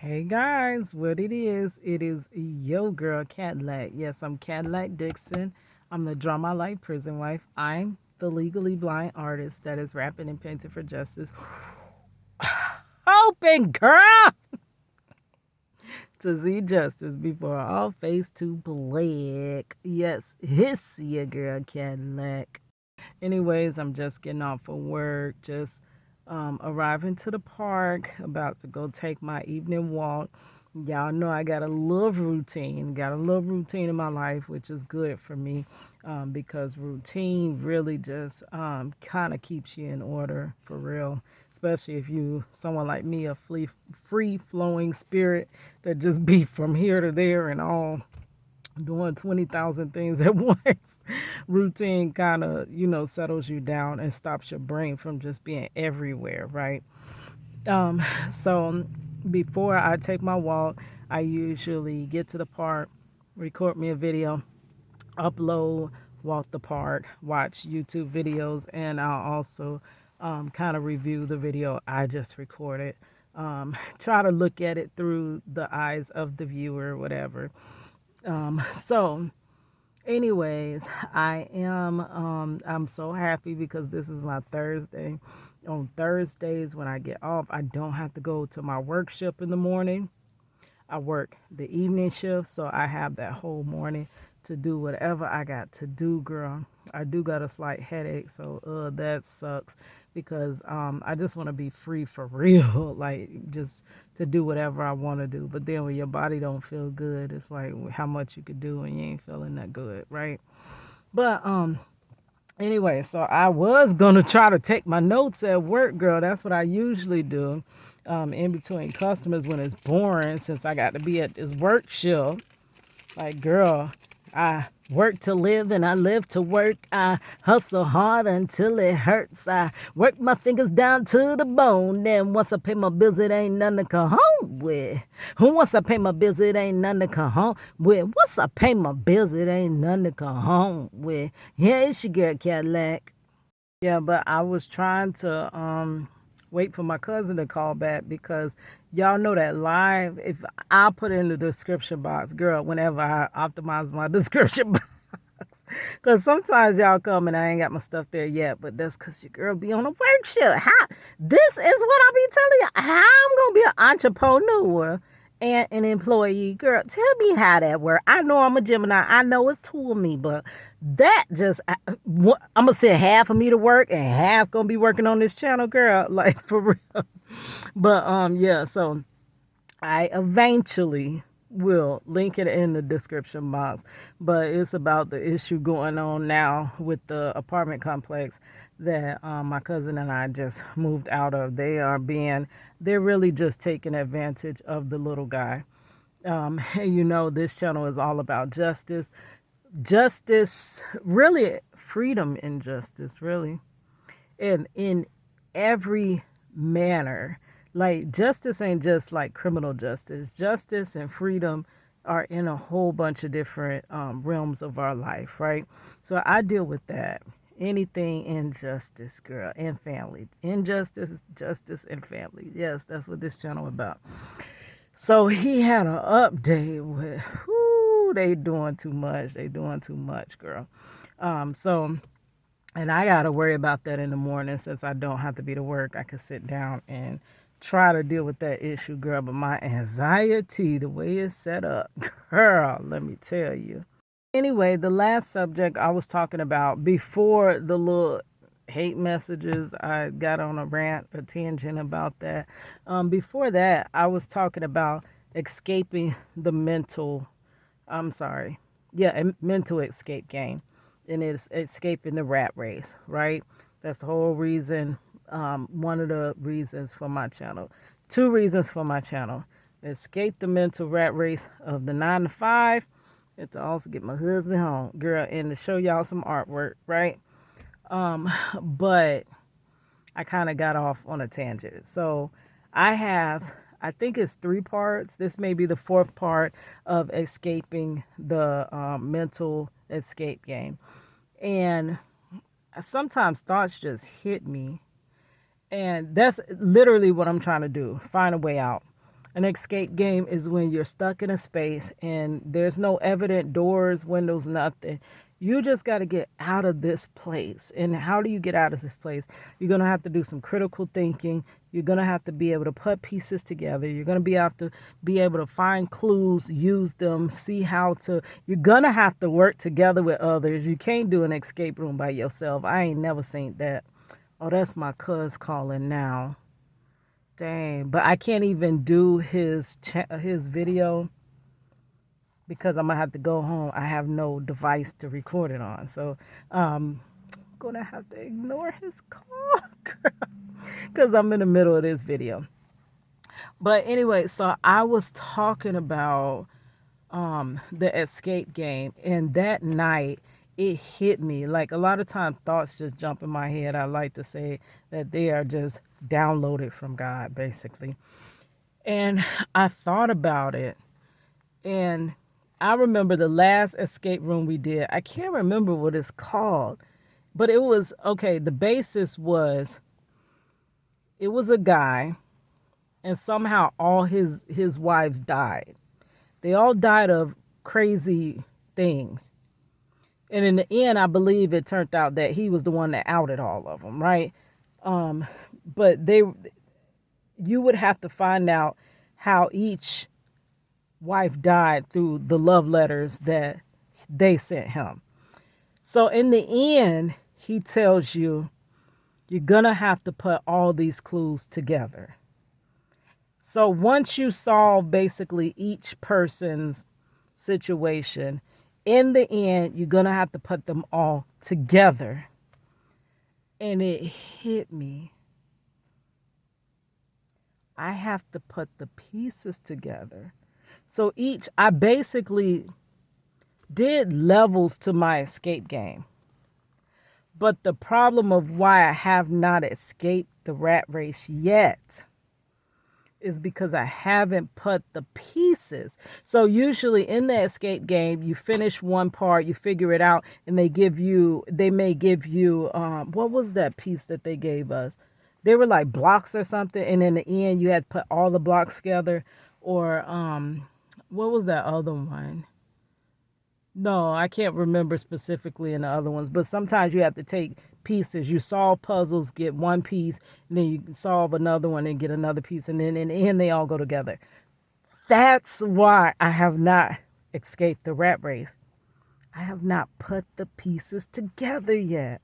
Hey guys, what it is yo girl Cadillac. Yes, I'm Cadillac Dixon. I'm the Draw My Life prison wife. I'm the legally blind artist that is rapping and painting for justice. Hoping, girl, to see justice before all face to black. Yes, hiss ya girl Cadillac. Anyways, I'm just getting off of work, just arriving to the park, about to go take my evening walk. Y'all know I got a little routine in my life, which is good for me because routine really just kind of keeps you in order for real. Especially if you, someone like me, a free flowing spirit that just be from here to there and all doing 20,000 things at once. Routine kind of, settles you down and stops your brain from just being everywhere, right? So before I take my walk, I usually get to the park, record me a video, upload, walk the park, watch YouTube videos, and I'll also kind of review the video I just recorded. Try to look at it through the eyes of the viewer, whatever. So anyways, I'm so happy because this is my Thursday. On Thursdays when I get off, I don't have to go to my work shift in the morning. I work the evening shift, so I have that whole morning to do whatever I got to do, girl. I do got a slight headache, so that sucks because I just want to be free for real, like just to do whatever I want to do. But then when your body don't feel good, it's like how much you could do when you ain't feeling that good, right? But anyway, so I was gonna try to take my notes at work, girl. That's what I usually do. In between customers when it's boring, since I got to be at this work shift. Like, girl, I work to live and I live to work. I hustle hard until it hurts. I work my fingers down to the bone. Then once I pay my bills, it ain't nothing to come home with. Once I pay my bills, it ain't nothing to come home with. Once I pay my bills, it ain't nothing to come home with. Yeah, it's your girl Cadillac. Yeah, but I was trying to wait for my cousin to call back because y'all know that live, if I put it in the description box, girl, whenever I optimize my description box. Because sometimes y'all come and I ain't got my stuff there yet, but that's because your girl be on a work shift. This is what I be telling you. How I'm going to be an entrepreneur and an employee. Girl, tell me how that work. I know I'm a Gemini. I know it's two of me, but that just, I'm going to send half of me to work and half going to be working on this channel, girl. Like, for real. But, yeah, so I eventually will link it in the description box, but it's about the issue going on now with the apartment complex that my cousin and I just moved out of. They're really just taking advantage of the little guy. This channel is all about justice, really freedom and justice, really, and in every manner. Like, justice ain't just like criminal justice. Justice and freedom are in a whole bunch of different realms of our life, right? So I deal with that. Anything injustice, girl, and family. Injustice, justice, and family. Yes, that's what this channel about. So he had an update with, whoo, they doing too much. They doing too much, girl. So and I got to worry about that in the morning since I don't have to be to work. I can sit down and try to deal with that issue, girl. But my anxiety, the way it's set up, girl, let me tell you. Anyway, the last subject I was talking about before the little hate messages, I got on a rant, a tangent about that. Before that, I was talking about escaping the I'm sorry, yeah, a mental escape game, and it's escaping the rat race, right? That's the whole reason, one of the reasons for my channel. Two reasons for my channel: escape the mental rat race of the 9 to 5, and to also get my husband home, girl, and to show y'all some artwork, right? But I kind of got off on a tangent. So I think it's 3 parts. This may be the 4th part of escaping the mental escape game. And sometimes thoughts just hit me. And that's literally what I'm trying to do, find a way out. An escape game is when you're stuck in a space and there's no evident doors, windows, nothing. You just got to get out of this place. And how do you get out of this place? You're going to have to do some critical thinking. You're going to have to be able to put pieces together. You're going to be able to find clues, use them, see how to. You're going to have to work together with others. You can't do an escape room by yourself. I ain't never seen that. Oh, that's my cuz calling now. Dang, but I can't even do his video because I'm gonna have to go home. I have no device to record it on, so I'm gonna have to ignore his call because I'm in the middle of this video. But anyway, so I was talking about the escape game, and that night it hit me like a lot of times thoughts just jump in my head. I like to say that they are just downloaded from God, basically. And I thought about it, and I remember the last escape room we did. I can't remember what it's called, but it was okay. The basis was it was a guy, and somehow all his wives died. They all died of crazy things. And in the end, I believe it turned out that he was the one that outed all of them, right? Um, but you would have to find out how each wife died through the love letters that they sent him. So in the end, he tells you you're gonna have to put all these clues together. So once you solve basically each person's situation, in the end, you're gonna have to put them all together. And it hit me. I have to put the pieces together. So I basically did levels to my escape game. But the problem of why I have not escaped the rat race yet is because I haven't put the pieces. So usually in the escape game, you finish one part, you figure it out, and they may give you, what was that piece that they gave us? They were like blocks or something, and in the end, you had to put all the blocks together. Or what was that other one? No, I can't remember specifically in the other ones, but sometimes you have to take pieces. You solve puzzles, get one piece, and then you solve another one and get another piece, and then in the end they all go together. That's why I have not escaped the rat race. I have not put the pieces together yet.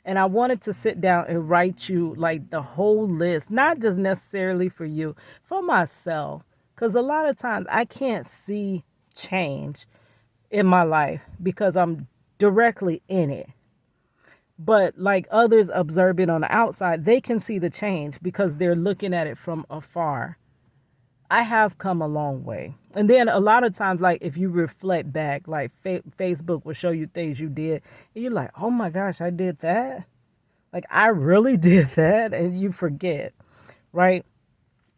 And I wanted to sit down and write you like the whole list, not just necessarily for you, for myself. Because a lot of times I can't see change in my life because I'm directly in it. But like others observing on the outside, they can see the change because they're looking at it from afar. I have come a long way. And then a lot of times, like if you reflect back, like Facebook will show you things you did, and you're like, oh my gosh, I did that. Like I really did that, and you forget, right?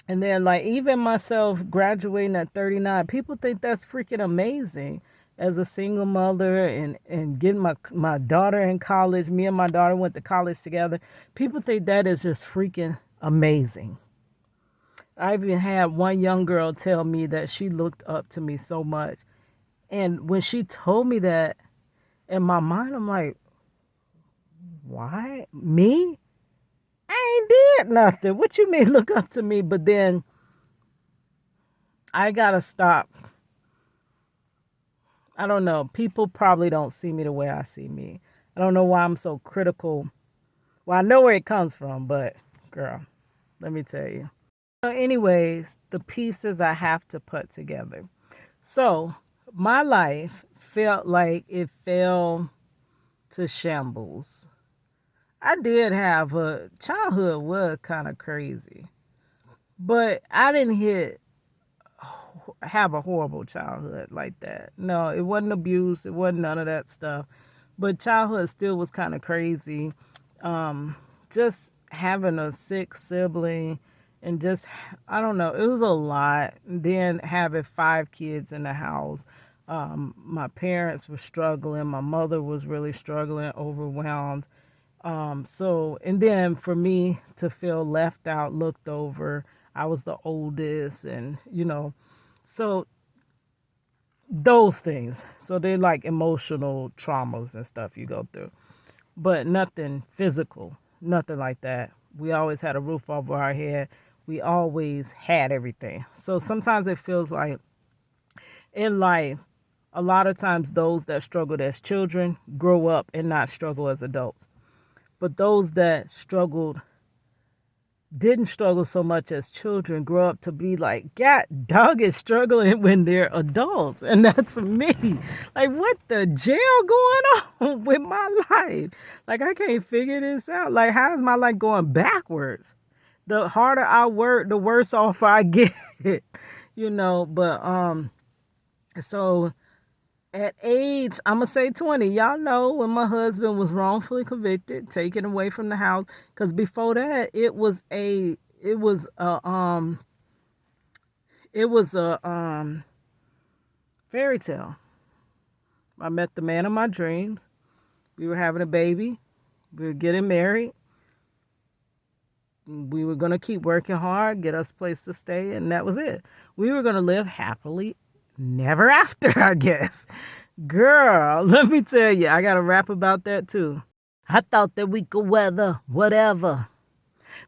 And then like even myself graduating at 39, people think that's freaking amazing as a single mother and getting my daughter in college. Me and my daughter went to college together. People think that is just freaking amazing. I even had one young girl tell me that she looked up to me so much. And when she told me that, in my mind, I'm like, why? Me? I ain't did nothing. What you mean look up to me? But then I gotta stop. I don't know. People probably don't see me the way I see me. I don't know why I'm so critical. Well, I know where it comes from, but girl, let me tell you. So anyways, the pieces I have to put together. So my life felt like it fell to shambles. I did have a childhood was kind of crazy, but I didn't have a horrible childhood like that. No, it wasn't abuse. It wasn't none of that stuff. But childhood still was kind of crazy. Just having a sick sibling and just, I don't know, it was a lot. Then having 5 kids in the house. My parents were struggling. My mother was really struggling, overwhelmed. So, and then for me to feel left out, looked over, I was the oldest, and so those things. So they're like emotional traumas and stuff you go through, but nothing physical, nothing like that. We always had a roof over our head. We always had everything. So sometimes it feels like in life, a lot of times those that struggled as children grow up and not struggle as adults. But those that didn't struggle so much as children grow up to be like, God, dog is struggling when they're adults. And that's me. Like, what the jail going on with my life? Like, I can't figure this out. Like, how is my life going backwards? The harder I work, the worse off I get, but, so at age, I'm gonna say 20. Y'all know when my husband was wrongfully convicted, taken away from the house. Cause before that, it was a fairy tale. I met the man of my dreams. We were having a baby. We were getting married. We were gonna keep working hard, get us a place to stay, and that was it. We were gonna live happily never after, I guess. Girl, let me tell you, I got a rap about that too. I thought that we could weather whatever.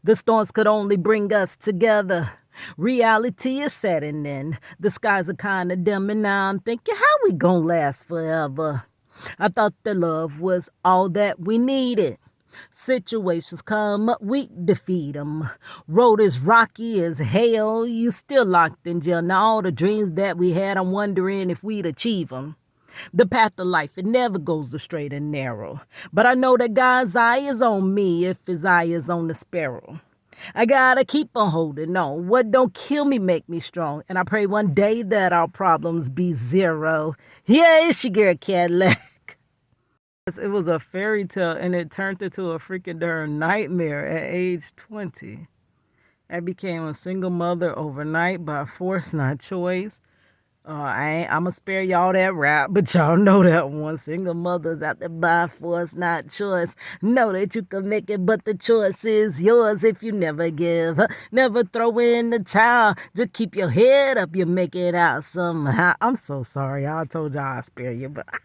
The storms could only bring us together. Reality is setting in. The skies are kinda dim, and now I'm thinking, how we gonna last forever? I thought that love was all that we needed. Situations come up, we defeat them. Road is rocky as hell, you still locked in jail. Now all the dreams that we had, I'm wondering if we'd achieve them. The path of life, it never goes the straight and narrow. But I know that God's eye is on me if his eye is on the sparrow. I gotta keep on holding on. What don't kill me make me strong. And I pray one day that our problems be zero. Yeah, it's your girl Cadillac. It was a fairy tale and it turned into a freaking darn nightmare at age 20. I became a single mother overnight by force, not choice. I'm gonna spare y'all that rap, but y'all know that one. Single mothers out there by force, not choice. Know that you can make it, but the choice is yours if you never give. Never throw in the towel. Just keep your head up, you make it out somehow. I'm so sorry. I told y'all I'd spare you, but I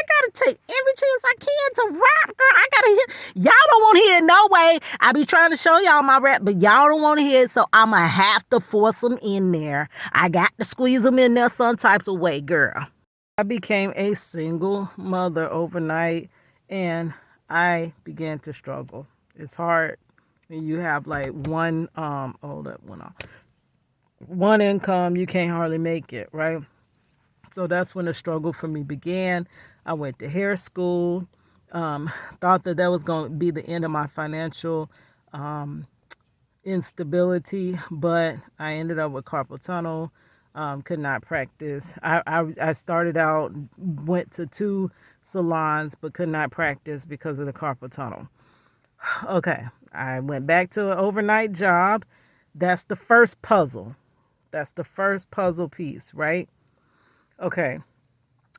gotta take every chance I can to rap, girl. I gotta hear. Y'all don't want to hear it no way. I be trying to show y'all my rap, but y'all don't want to hear it, so I'ma have to force them in there. I got to squeeze them in there some types of way, girl. I became a single mother overnight, and I began to struggle. It's hard when you have like one income. You can't hardly make it, right? So that's when the struggle for me began. I went to hair school, thought that was going to be the end of my financial instability, but I ended up with carpal tunnel, could not practice. I started out, went to 2 salons, but could not practice because of the carpal tunnel. Okay, I went back to an overnight job. That's the first puzzle. That's the first puzzle piece, right? Okay,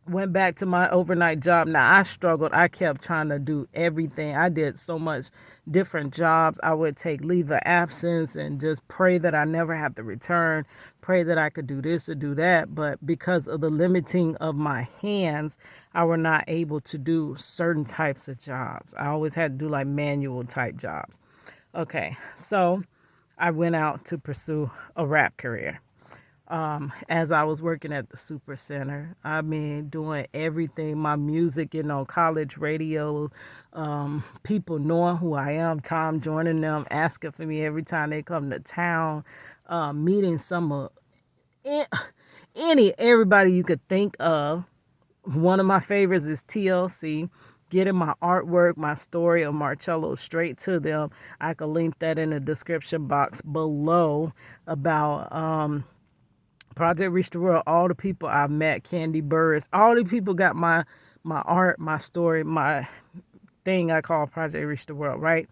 went back to my overnight job. Now I struggled. I kept trying to do everything. I did so much different jobs. I would take leave of absence and just pray that I never have to return, pray that I could do this or do that. But because of the limiting of my hands, I were not able to do certain types of jobs. I always had to do like manual type jobs. Okay, so I went out to pursue a rap career. As I was working at the Super Center. I mean, doing everything, my music, college radio, people knowing who I am, Tom joining them, asking for me every time they come to town, meeting some of everybody you could think of. One of my favorites is TLC. Getting my artwork, my story of Marcello straight to them. I could link that in the description box below about Project Reach the World. All the people I've met, Candy Burris, all the people got my art, my story, my thing I call Project Reach the World, right?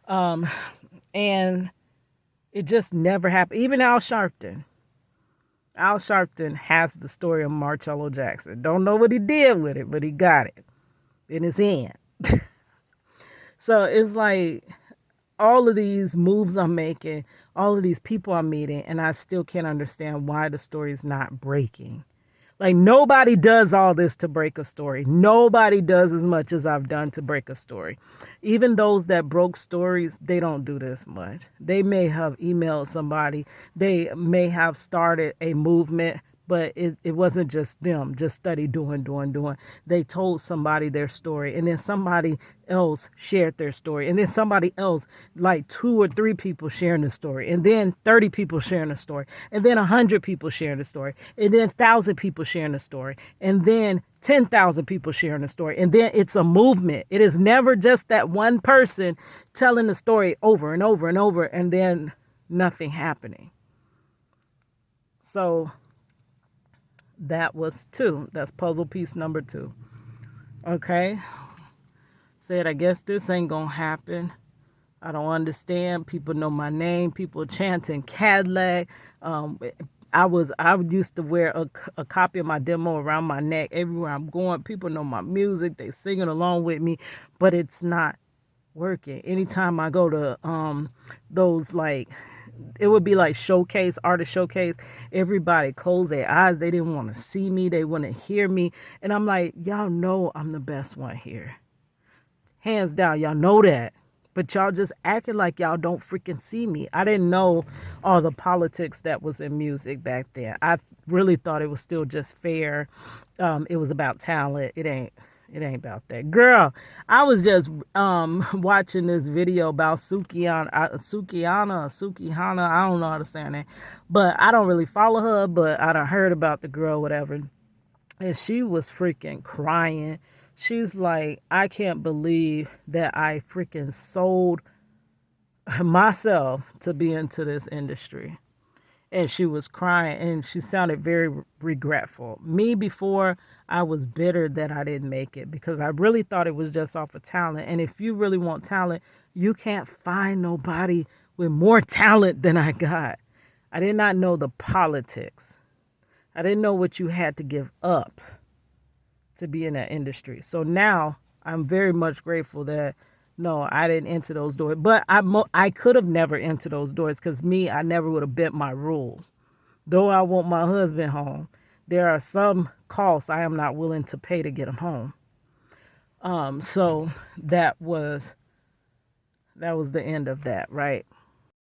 And it just never happened. Even Al Sharpton. Al Sharpton has the story of Marcello Jackson. Don't know what he did with it, but he got it in his hand. So it's like all of these moves I'm making, all of these people I'm meeting, and I still can't understand why the story is not breaking. Like nobody does all this to break a story. Nobody does as much as I've done to break a story. Even those that broke stories, they don't do this much. They may have emailed somebody, they may have started a movement, but it wasn't just them, just study doing. They told somebody their story, and then somebody else shared their story, and then somebody else, like 2 or 3 people sharing the story, and then 30 people sharing the story, and then 100 people sharing the story, and then 1,000 people sharing the story, and then 10,000 people sharing the story, and then it's a movement. It is never just that one person telling the story over and over and over, and then nothing happening. So that was 2. That's puzzle piece number 2. Okay. Said, I guess this ain't gonna happen. I don't understand. People know my name. People chanting Cadillac. I used to wear a copy of my demo around my neck everywhere I'm going. People know my music. They singing along with me, but it's not working. Anytime I go to those, like, it would be like showcase, artist showcase, everybody closed their eyes. They didn't want to see me. They wouldn't hear me. And I'm like, y'all know I'm the best one here. Hands down, y'all know that. But y'all just acting like y'all don't freaking see me. I didn't know all the politics that was in music back then. I really thought it was still just fair. It was about talent. It ain't. It ain't about that. Girl, I was just watching this video about Sukihana. I don't know how to say her name. But I don't really follow her, but I done heard about the girl, whatever. And she was freaking crying. She's like, I can't believe that I freaking sold myself to be into this industry. And she was crying and she sounded very regretful. Me, before, I was bitter that I didn't make it because I really thought it was just off of talent. And if you really want talent, you can't find nobody with more talent than I got. I did not know the politics. I didn't know what you had to give up to be in that industry. So now I'm very much grateful that no, I didn't enter those doors. But I could have never entered those doors because me, I never would have bent my rules. Though I want my husband home, there are some costs I am not willing to pay to get him home. So that was the end of that, right?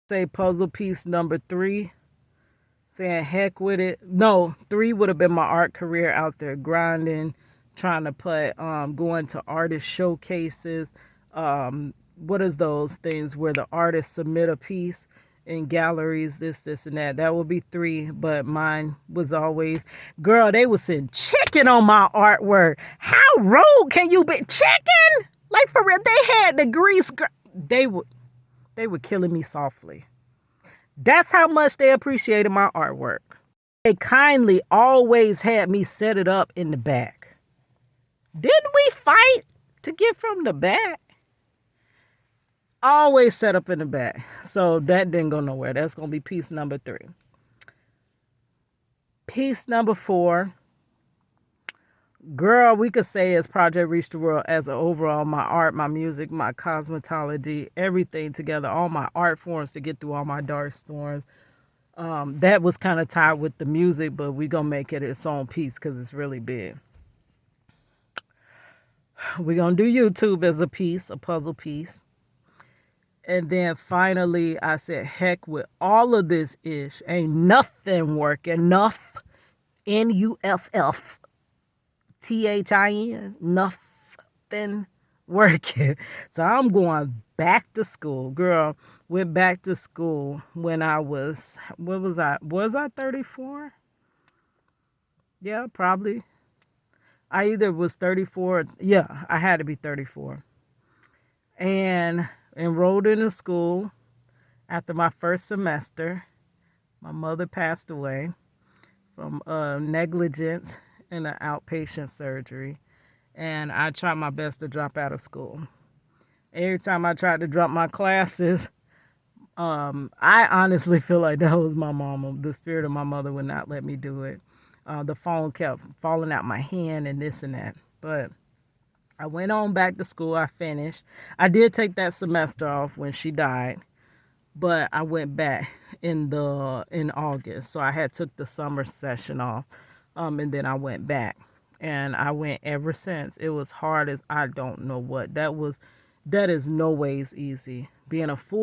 Say puzzle piece number 3. Saying heck with it. No, 3 would have been my art career out there grinding, trying to put going to artist showcases. What is those things where the artists submit a piece in galleries, this and that. That would be 3, but mine was always, girl, they was saying chicken on my artwork. How rude can you be? Chicken? Like, for real, they had the grease. They were killing me softly. That's how much they appreciated my artwork. They kindly always had me set it up in the back. Didn't we fight to get from the back? Always set up in the back. So that didn't go nowhere. That's going to be piece number 3. Piece number 4. Girl, we could say as Project Reach the World as an overall, my art, my music, my cosmetology, everything together, all my art forms to get through all my dark storms. That was kind of tied with the music, but we're going to make it its own piece because it's really big. We're going to do YouTube as a piece, a puzzle piece. And then finally, I said, heck with all of this ish. Ain't nothing working. Enough. NUFF. Nothing working. So I'm going back to school. Girl, went back to school when I was, what was I? Was I 34? Yeah, probably. I either was 34. Yeah, I had to be 34. And enrolled in a school after my first semester. My mother passed away from negligence in an outpatient surgery. And I tried my best to drop out of school. Every time I tried to drop my classes, I honestly feel like that was my mama. The spirit of my mother would not let me do it. The phone kept falling out my hand and this and that. But I went on back to school. I finished. I did take that semester off when she died, but I went back in August. So I had took the summer session off, and then I went back, and I went ever since. It was hard as I don't know what. That is no ways easy. Being a full